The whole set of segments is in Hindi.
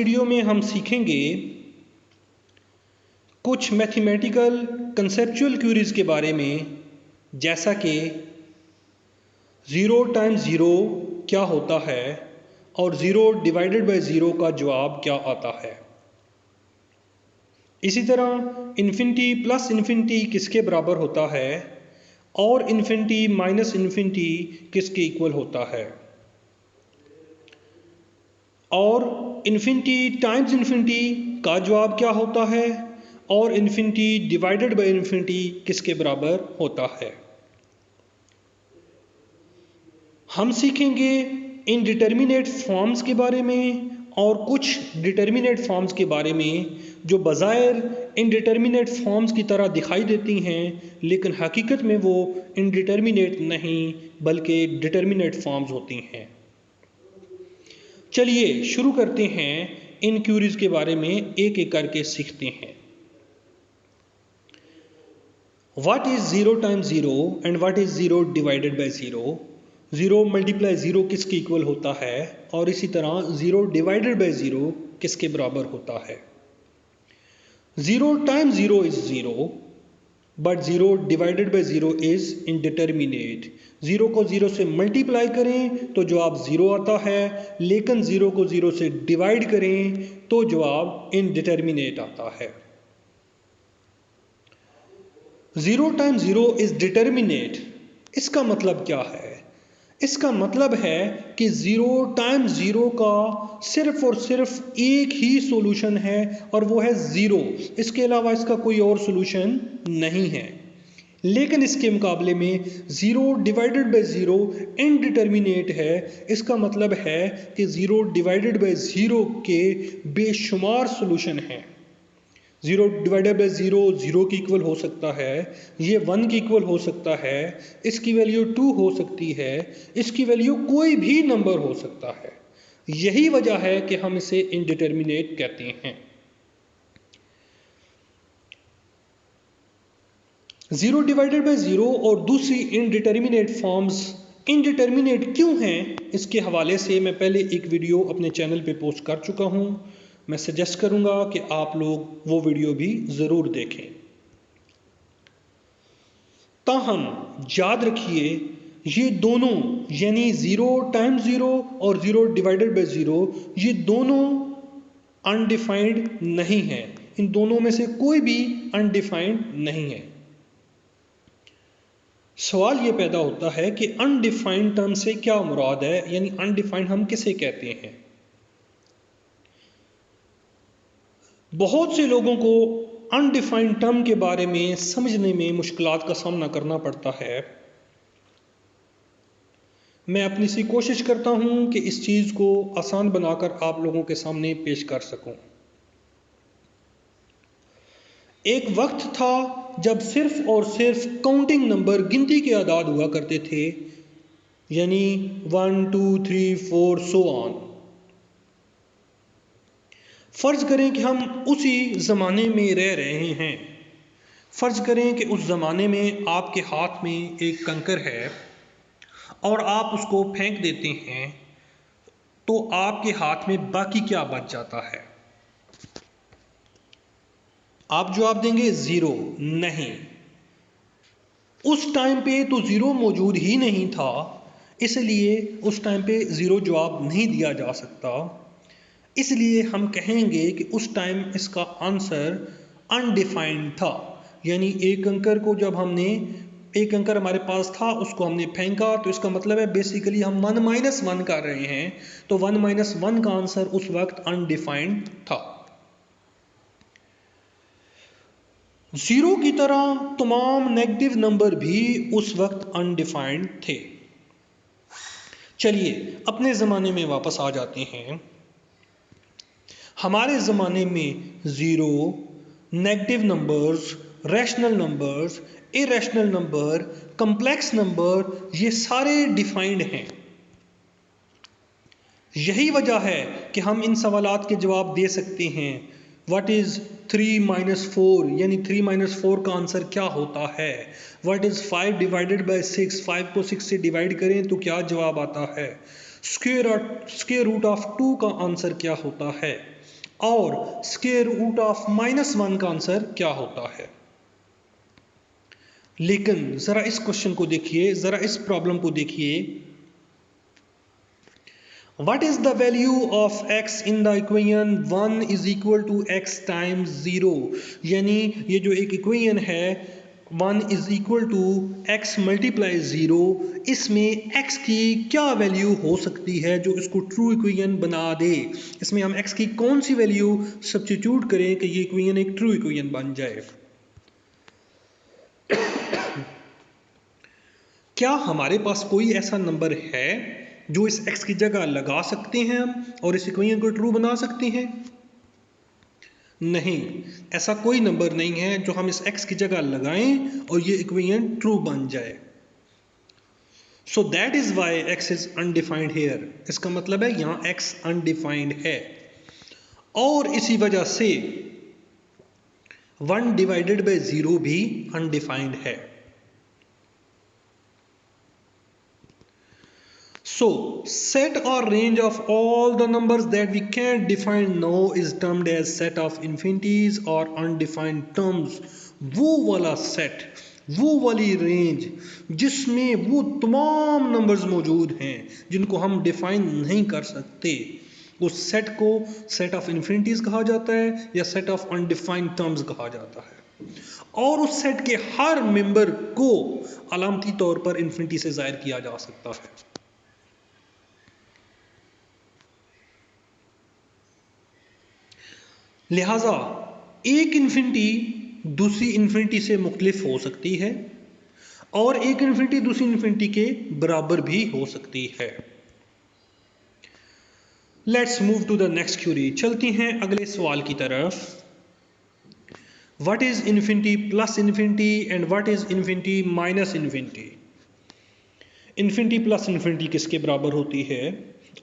वीडियो में हम सीखेंगे कुछ मैथमेटिकल कंसेप्चुअल क्यूरीज के बारे में, जैसा कि 0 टाइम्स 0 क्या होता है और 0 डिवाइडेड बाय 0 का जवाब क्या आता है। इसी तरह इन्फिनिटी प्लस इन्फिनिटी किसके बराबर होता है और इन्फिनिटी माइनस इन्फिनिटी किसके इक्वल होता है, और इन्फिनिटी टाइम्स इन्फिनिटी का जवाब क्या होता है और इन्फिनिटी डिवाइडेड बाय इन्फिनिटी किसके बराबर होता है। हम सीखेंगे इनडिटर्मिनेट फॉर्म्स के बारे में और कुछ डिटर्मिनेट फॉर्म्स के बारे में जो बज़ाहिर इनडिटर्मिनेट फॉर्म्स की तरह दिखाई देती हैं, लेकिन हकीकत में वो इनडिटर्मिनेट नहीं बल्कि डिटर्मिनेट फॉर्म्स होती हैं। चलिए शुरू करते हैं, इन क्यूरीज के बारे में एक एक करके सीखते हैं। What is 0 times 0 and what is 0 divided by 0। 0 multiply 0 किसके इक्वल होता है और इसी तरह 0 डिवाइडेड बाय 0 किसके बराबर होता है। 0 times 0 is 0 but 0 divided by 0 is indeterminate. 0 को 0 से मल्टीप्लाई करें तो जवाब 0 आता है, लेकिन 0 को 0 से डिवाइड करें तो जवाब इनडिटर्मिनेट आता है। 0 टाइम्स 0 इज डिटर्मिनेट। इसका मतलब क्या है? इसका मतलब है कि 0 टाइम्स 0 का सिर्फ और सिर्फ एक ही सॉल्यूशन है और वो है 0। इसके अलावा इसका कोई और सॉल्यूशन नहीं है। लेकिन इसके मुकाबले में 0 डिवाइडेड बाय 0 इनडिटर्मिनेट है। इसका मतलब है कि 0 डिवाइडेड बाय 0 के बेशुमार सॉल्यूशन हैं। 0 डिवाइडेड बाय 0 0 की इक्वल हो सकता है, ये 1 की इक्वल हो सकता है, इसकी वैल्यू 2 हो सकती है, इसकी वैल्यू कोई भी नंबर हो सकता है। यही वजह है कि हम इसे इनडिटर्मिनेट कहते हैं। 0 डिवाइडेड बाय 0 और दूसरी इनडिटर्मिनेट फॉर्म्स इनडिटर्मिनेट क्यों हैं, इसके हवाले से मैं पहले एक वीडियो अपने चैनल पे पोस्ट कर चुका हूँ। मैं सजेस्ट करूँगा कि आप लोग वो वीडियो भी ज़रूर देखें। ताहम याद रखिए, ये दोनों यानी 0 टाइम्स 0 और 0 डिवाइडेड बाय 0 ये दोनों अनडिफाइंड नहीं है। इन दोनों में से कोई भी अनडिफाइंड नहीं है। सवाल ये पैदा होता है कि अनडिफाइंड टर्म से क्या मुराद है, यानी अनडिफाइंड हम किसे कहते हैं। बहुत से लोगों को अनडिफाइंड टर्म के बारे में समझने में मुश्किलात का सामना करना पड़ता है। मैं अपनी सी कोशिश करता हूं कि इस चीज़ को आसान बनाकर आप लोगों के सामने पेश कर सकूं। एक वक्त था जब सिर्फ और सिर्फ काउंटिंग नंबर, गिनती के आदाद हुआ करते थे, यानी 1 2 3 4 सो ऑन। फर्ज करें कि हम उसी ज़माने में रह रहे हैं। फर्ज करें कि उस ज़माने में आपके हाथ में एक कंकर है और आप उसको फेंक देते हैं, तो आपके हाथ में बाकी क्या बच जाता है? आप जवाब देंगे 0। नहीं, उस टाइम पे तो 0 मौजूद ही नहीं था, इसलिए उस टाइम पे 0 जवाब नहीं दिया जा सकता। इसलिए हम कहेंगे कि उस टाइम इसका आंसर अनडिफाइंड था। यानी एक अंकर को जब हमने, एक अंकर हमारे पास था, उसको हमने फेंका, तो इसका मतलब है बेसिकली हम 1 माइनस 1 कर रहे हैं, तो 1 माइनस 1 का आंसर उस वक्त अनडिफाइंड था। 0 की तरह तमाम नेगेटिव नंबर भी उस वक्त अनडिफाइंड थे। चलिए अपने ज़माने में वापस आ जाते हैं। हमारे ज़माने में 0, negative numbers, rational numbers, irrational number, complex number, ये सारे डिफाइंड हैं। यही वजह है कि हम इन सवालात के जवाब दे सकते हैं। व्हाट इज़ 3 माइनस 4, यानी 3 माइनस 4 का आंसर क्या होता है। व्हाट इज़ 5 डिवाइडेड बाय 6, 5 को 6 से डिवाइड करें तो क्या जवाब आता है। स्क्वायर रूट ऑफ 2 का आंसर क्या होता है। और स्क्वायर रूट ऑफ -1 का आंसर क्या होता है। लेकिन जरा इस क्वेश्चन को देखिए, जरा इस प्रॉब्लम को देखिए। What is the value of x in the equation 1 is equal to x times 0? यानी ये जो एक इक्वेशन है 1 is equal to x multiply 0, इसमें x की क्या वैल्यू हो सकती है जो इसको ट्रू इक्वेशन बना दे। इसमें हम x की कौन सी वैल्यू सब्स्टिट्यूट करें कि ये इक्वेशन एक ट्रू इक्वेशन बन जाए। क्या हमारे पास कोई ऐसा नंबर है जो इस x की जगह लगा सकते हैं हम और इस इक्वेशन को ट्रू बना सकते हैं? नहीं, ऐसा कोई नंबर नहीं है जो हम इस x की जगह लगाएं और ये इक्वेशन ट्रू बन जाए। So that is why x is undefined here. इसका मतलब है यहां x अनडिफाइंड है और इसी वजह से 1 डिवाइडेड बाय 0 भी अनडिफाइंड है। So, set or range of all the numbers that we can't define now is termed as set of infinities or undefined terms। वो वाला सेट, वो वाली रेंज जिसमें वो तमाम नंबर्स मौजूद हैं जिनको हम डिफाइन नहीं कर सकते, उस सेट को सेट ऑफ इन्फिनिटीज कहा जाता है या सेट ऑफ अनडिफाइंड टर्म्स कहा जाता है। और उस सेट के हर मेंबर को अलामती तौर पर इन्फिनिटी से जाहिर किया जा सकता है। लिहाजा एक इन्फिनिटी दूसरी इन्फिनिटी से मुख्तलिफ हो सकती है और एक इन्फिनिटी दूसरी इन्फिनिटी के बराबर भी हो सकती है। Let's move to the next query. चलते हैं अगले सवाल की तरफ। What is infinity plus infinity and what is infinity minus infinity? Infinity plus infinity किसके बराबर होती है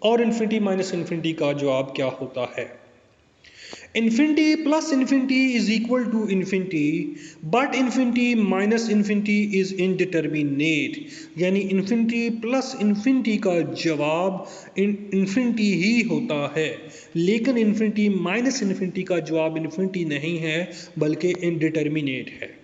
और इन्फिनिटी माइनस इन्फिनिटी का जवाब क्या होता है? Infinity plus infinity is equal to infinity, but infinity minus infinity is indeterminate। यानी infinity plus infinity का जवाब infinity ही होता है, लेकिन infinity minus infinity का जवाब infinity नहीं है बल्कि indeterminate है।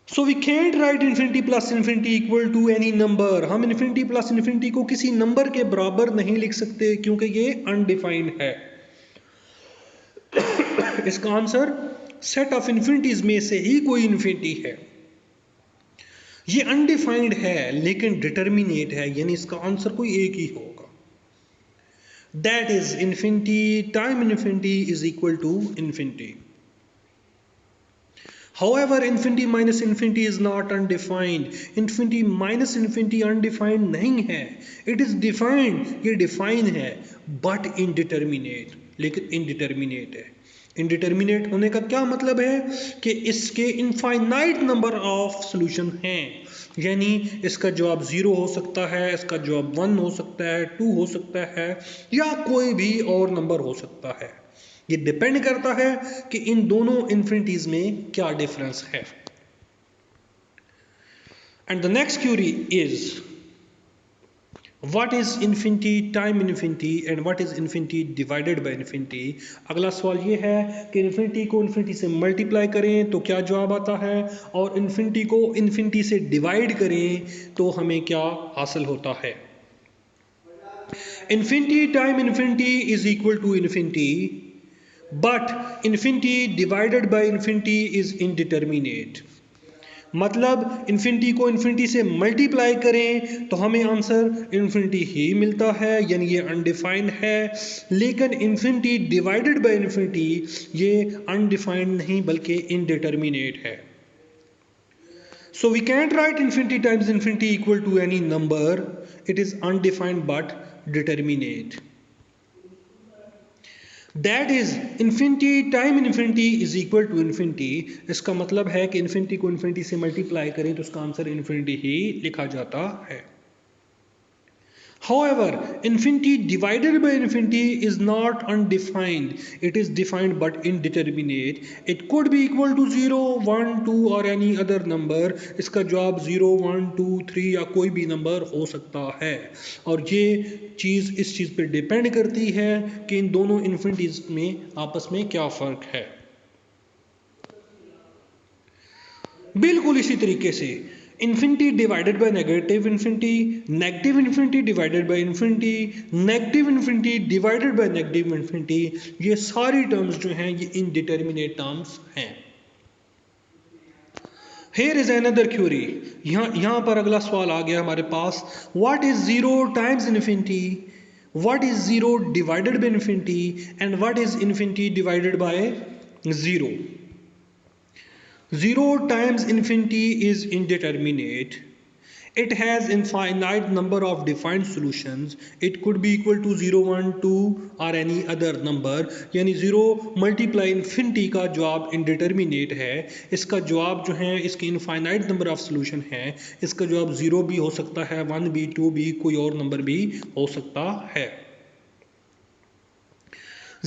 So we can't write infinity plus infinity equal to any number। हम infinity plus infinity को किसी नंबर के बराबर नहीं लिख सकते क्योंकि ये undefined है। इसका आंसर सेट ऑफ इन्फिनिटीज में से ही कोई इन्फिनिटी है। ये अनडिफाइंड है लेकिन डिटर्मिनेट है, यानी इसका आंसर कोई एक ही होगा। That is infinity time infinity is equal to infinity. However, infinity minus infinity is not undefined। infinity minus infinity undefined नहीं है, it is defined, ये define है, but indeterminate, लेकिन indeterminate है। indeterminate होने का क्या मतलब है कि इसके infinite number of solution हैं, यानी इसका जवाब 0 हो सकता है, इसका जवाब 1 हो सकता है, 2 हो सकता है या कोई भी और नंबर हो सकता है। ये डिपेंड करता है कि इन दोनों इन्फिनिटीज में क्या डिफरेंस है। And the next query is what is infinity time infinity and what is infinity divided by infinity. अगला सवाल ये है कि इन्फिनिटी को इन्फिनिटी से मल्टीप्लाई करें तो क्या जवाब आता है और इन्फिनिटी को इन्फिनिटी से डिवाइड करें तो हमें क्या हासिल होता है। Infinity time infinity is equal to infinity, but infinity divided by infinity is indeterminate. मतलब इन्फिनिटी को इन्फिनिटी से मल्टीप्लाई करें तो हमें आंसर इन्फिनिटी ही मिलता है, यानी ये अनडिफाइंड है, लेकिन इन्फिनिटी डिवाइडेड बाय इन्फिनिटी ये अनडिफाइंड नहीं बल्कि इनडिटर्मिनेट है। So we can't write infinity times infinity equal to any number, it is undefined but determinate. That is infinity time infinity is equal to infinity. इसका मतलब है कि इन्फिनिटी को इन्फिनिटी से मल्टीप्लाई करें तो उसका आंसर इन्फिनिटी ही लिखा जाता है। However, infinity divided by infinity is not undefined. It is defined but indeterminate. It could be equal to 0, 1, 2 or any other number. इसका जवाब 0, 1, 2, 3 या कोई भी नंबर हो सकता है। और ये चीज़ इस चीज़ पे डिपेंड करती है कि इन दोनों इन्फिनिटीज में आपस में क्या फ़र्क है। बिल्कुल इसी तरीके से infinity divided by negative infinity, negative infinity divided by infinity, negative infinity divided by negative infinity, ये सारी टर्म्स जो हैं ये इनडिटर्मिनेट टर्म्स हैं। Here is another query. यहाँ पर अगला सवाल आ गया हमारे पास। What is 0 times infinity? What is 0 divided by infinity? And what is infinity divided by 0? 0 times infinity is indeterminate. It has infinite number of defined solutions. It could be equal to 0, 1, 2 or any other number. यानी 0 मल्टीप्लाई इन्फिनिटी का जवाब इंडिटर्मिनेट है। इसका जवाब जो है इसकी इनफाइनाइट नंबर ऑफ सोल्यूशन है। इसका जवाब 0 भी हो सकता है, 1 भी, 2 भी, कोई और नंबर भी हो सकता है।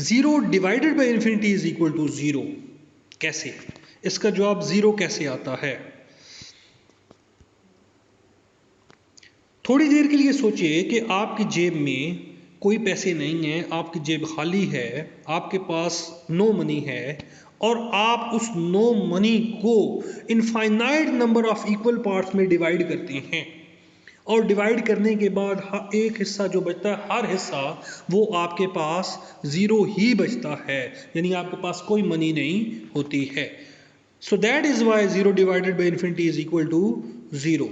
0 divided by infinity is equal to 0। कैसे? इसका जवाब 0 कैसे आता है? थोड़ी देर के लिए सोचिए कि आपकी जेब में कोई पैसे नहीं हैं, आपकी जेब खाली है, आपके पास नो मनी है और आप उस नो मनी को infinite number of equal parts में डिवाइड करते हैं और डिवाइड करने के बाद एक हिस्सा जो बचता है, हर हिस्सा वो आपके पास 0 ही बचता है, यानी आपके पास कोई मनी नहीं होती है। So that is why 0 divided by infinity is equal to 0।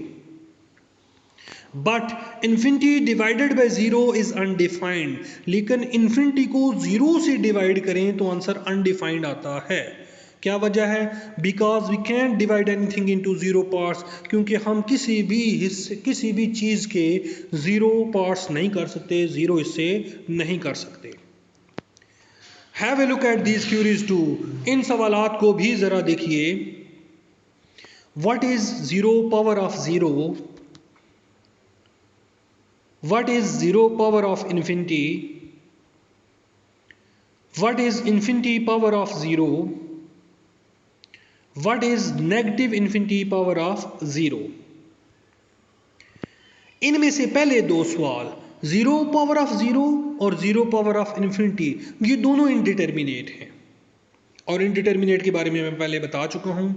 But infinity divided by 0 is undefined. लेकिन इन्फिनिटी को 0 से डिवाइड करें तो आंसर अनडिफाइंड आता है। क्या वजह है? Because we can divide anything into 0 parts, क्योंकि हम किसी भी हिस्से, किसी भी चीज़ के 0 पार्ट्स नहीं कर सकते, 0 हिस्से नहीं कर सकते। Have a look at these queries too. इन सवालात को भी ज़रा देखिए। What is 0 power of 0? What is 0 power of infinity? What is infinity power of 0? What is negative infinity power of 0? इनमें से पहले दो सवाल 0 पावर ऑफ 0 और 0 पावर ऑफ इन्फिनिटी, ये दोनों इनडिटर्मिनेट हैं और इनडिटर्मिनेट के बारे में मैं पहले बता चुका हूं।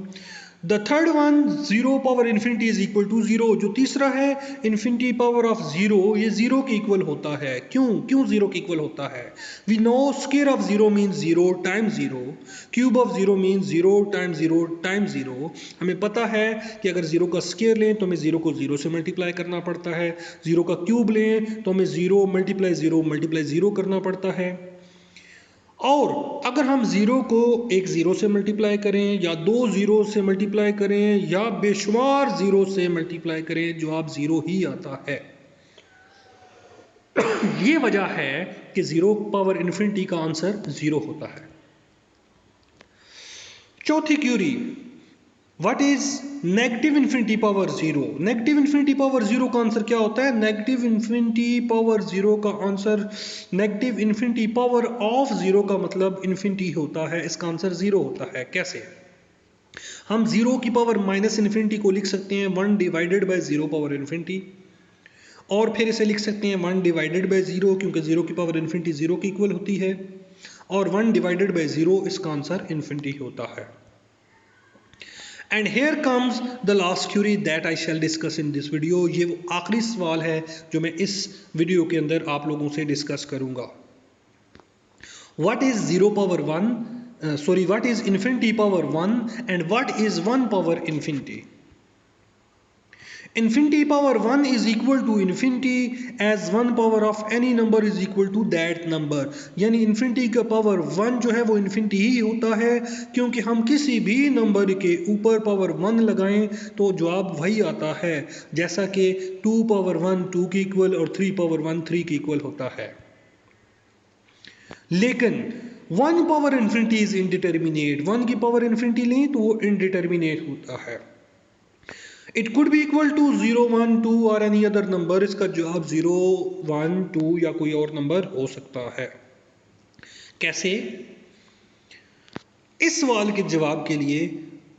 The third one 0 power infinity is equal to 0। जो तीसरा है इन्फिनिटी पावर ऑफ 0, ये 0 के इक्वल होता है। क्यों 0 के इक्वल होता है? We know square of 0 means 0 times 0, cube of 0 means 0 times 0 times 0। हमें पता है कि अगर 0 का स्क्वायर लें तो हमें 0 को 0 से मल्टीप्लाई करना पड़ता है, 0 का क्यूब लें तो हमें 0 मल्टीप्लाई 0 करना पड़ता है। और अगर हम 0 को एक 0 से मल्टीप्लाई करें या 2 0 से मल्टीप्लाई करें या बेशुमार 0 से मल्टीप्लाई करें, जवाब 0 ही आता है। ये वजह है कि 0 पावर इन्फिनिटी का आंसर 0 होता है। चौथी query, what is negative infinity power 0? Negative infinity power 0 का आंसर क्या होता है? नेगेटिव इन्फिनिटी पावर 0 का answer, negative infinity power of 0 का मतलब इन्फिनिटी होता है, इसका आंसर 0 होता है। कैसे? हम 0 की पावर माइनस इन्फिनिटी को लिख सकते हैं 1 डिवाइडेड बाय 0 पावर इन्फिनिटी, और फिर इसे लिख सकते हैं 1 डिवाइडेड बाय 0, क्योंकि 0 की पावर इन्फिनिटी 0 की इक्वल होती है, और 1 डिवाइडेड बाय 0 इसका आंसर इन्फिनिटी होता है। And here comes the last query that I shall discuss in this video. ये वो आखिरी सवाल है जो मैं इस वीडियो के अंदर आप लोगों से डिस्कस करूंगा। What is 0 power 1, what is infinity power 1 and what is 1 power infinity? Infinity power 1 is equal to infinity as 1 power of any number is equal to that number। यानी इन्फिनिटी का पावर 1 जो है वो इन्फिनिटी ही होता है, क्योंकि हम किसी भी नंबर के ऊपर पावर 1 लगाएं तो जवाब वही आता है, जैसा कि 2 पावर 1 2 के इक्वल और 3 पावर 1 3 के इक्वल होता है। लेकिन 1 पावर इन्फिनिटी इज इनडिटर्मिनेट। 1 की पावर इन्फिनिटी लें तो वो इनडिटर्मिनेट होता है। It could be equal to 0 1 2 और एनी अदर नंबर। इसका जवाब 0 1 2 या कोई और नंबर हो सकता है। कैसे? इस सवाल के जवाब के लिए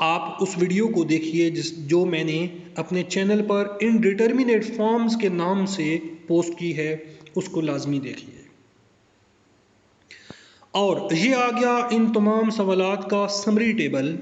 आप उस वीडियो को देखिए जो मैंने अपने चैनल पर इनडिटर्मिनेट फॉर्म्स के नाम से पोस्ट की है, उसको लाजमी देखिए। और ये आ गया इन तमाम सवालात का समरी टेबल।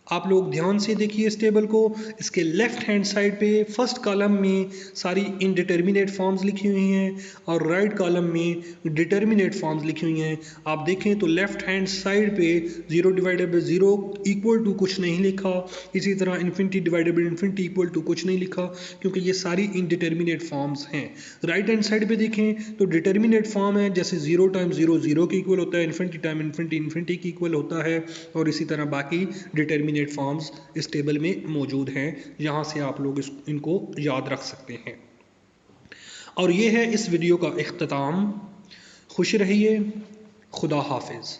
आप लोग ध्यान से देखिए इस टेबल को। इसके लेफ्ट हैंड साइड पे फर्स्ट कॉलम में सारी इनडिटर्मिनेट फॉर्म्स लिखी हुई हैं और राइट कॉलम में डिटर्मिनेट फॉर्म्स लिखी हुई हैं। आप देखें तो लेफ्ट हैंड साइड पे 0 डिवाइडेड बाई 0 इक्वल टू कुछ नहीं लिखा, इसी तरह infinity divided by infinity equal to कुछ नहीं लिखा, क्योंकि ये सारी इनडिटर्मिनेट फॉर्म्स हैं। राइट हैंड साइड पे देखें तो डिटर्मिनेट फॉर्म है, जैसे 0 टाइम 0 0 के इक्वल होता है, इन्फिनिटी टाइम इन्फिनिटी इन्फिनिटी के इक्वल होता है, और इसी तरह बाकी डिटर्मिनेट फॉर्म्स इस टेबल में मौजूद हैं। यहाँ से आप लोग इनको याद रख सकते हैं। और ये है इस वीडियो का इख्तिताम। खुश रहिए। खुदा हाफिज़।